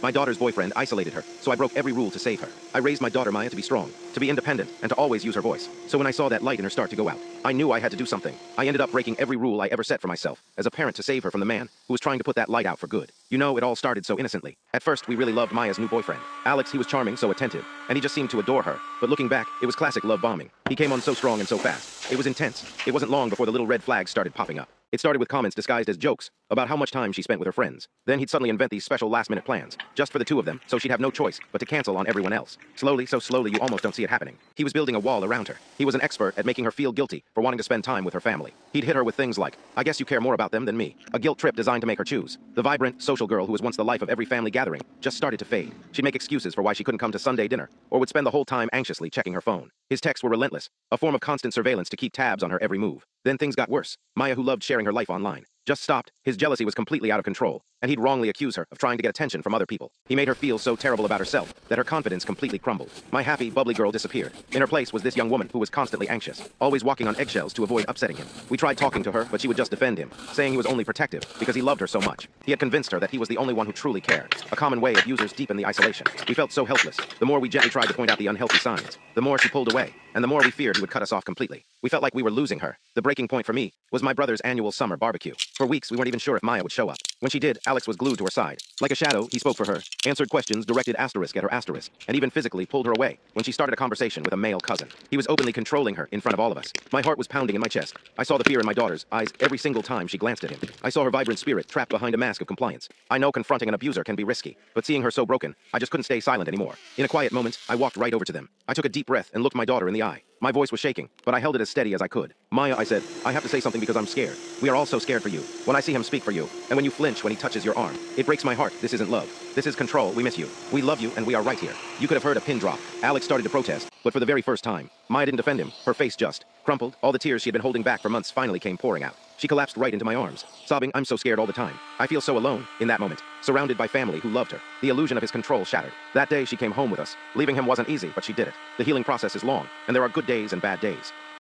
My daughter's boyfriend isolated her, so I broke every rule to save her. I raised my daughter Maya to be strong, to be independent, and to always use her voice. So when I saw that light in her start to go out, I knew I had to do something. I ended up breaking every rule I ever set for myself, as a parent to save her from the man who was trying to put that light out for good. You know, it all started so innocently. At first, we really loved Maya's new boyfriend. Alex, he was charming, so attentive, and he just seemed to adore her. But looking back, it was classic love bombing. He came on so strong and so fast. It was intense. It wasn't long before the little red flags started popping up. It started with comments disguised as jokes about how much time she spent with her friends. Then he'd suddenly invent these special last-minute plans, just for the two of them, so she'd have no choice but to cancel on everyone else. Slowly, so slowly you almost don't see it happening. He was building a wall around her. He was an expert at making her feel guilty for wanting to spend time with her family. He'd hit her with things like, "I guess you care more about them than me." A guilt trip designed to make her choose. The vibrant, social girl who was once the life of every family gathering just started to fade. She'd make excuses for why she couldn't come to Sunday dinner, or would spend the whole time anxiously checking her phone. His texts were relentless, a form of constant surveillance to keep tabs on her every move. Then things got worse. Maya, who loved sharing her life online, just stopped. His jealousy was completely out of control, and he'd wrongly accuse her of trying to get attention from other people. He made her feel so terrible about herself that her confidence completely crumbled. My happy, bubbly girl disappeared. In her place was this young woman who was constantly anxious, always walking on eggshells to avoid upsetting him. We tried talking to her, but she would just defend him, saying he was only protective because he loved her so much. He had convinced her that he was the only one who truly cared, a common way of users deep in the isolation. We felt so helpless. The more we gently tried to point out the unhealthy signs, the more she pulled away, and the more we feared he would cut us off completely. We felt like we were losing her. The breaking point for me was my brother's annual summer barbecue. For weeks, we weren't even sure if Maya would show up. When she did, Alex was glued to her side. Like a shadow, he spoke for her, answered questions, directed asterisk at her asterisk, and even physically pulled her away when she started a conversation with a male cousin. He was openly controlling her in front of all of us. My heart was pounding in my chest. I saw the fear in my daughter's eyes every single time she glanced at him. I saw her vibrant spirit trapped behind a mask of compliance. I know confronting an abuser can be risky, but seeing her so broken, I just couldn't stay silent anymore. In a quiet moment, I walked right over to them. I took a deep breath and looked my daughter in the eye. My voice was shaking, but I held it as steady as I could. "Maya," I said, "I have to say something because I'm scared. We are all so scared for you. When I see him speak for you, and when you flinch when he touches your arm, it breaks my heart. This isn't love. This is control. We miss you. We love you, and we are right here." You could have heard a pin drop. Alex started to protest, but for the very first time, Maya didn't defend him. Her face just crumpled. All the tears she had been holding back for months finally came pouring out. She collapsed right into my arms, sobbing, "I'm so scared all the time. I feel so alone." In that moment, surrounded by family who loved her, the illusion of his control shattered. That day she came home with us. Leaving him wasn't easy, but she did it. The healing process is long, and there are good days and bad days.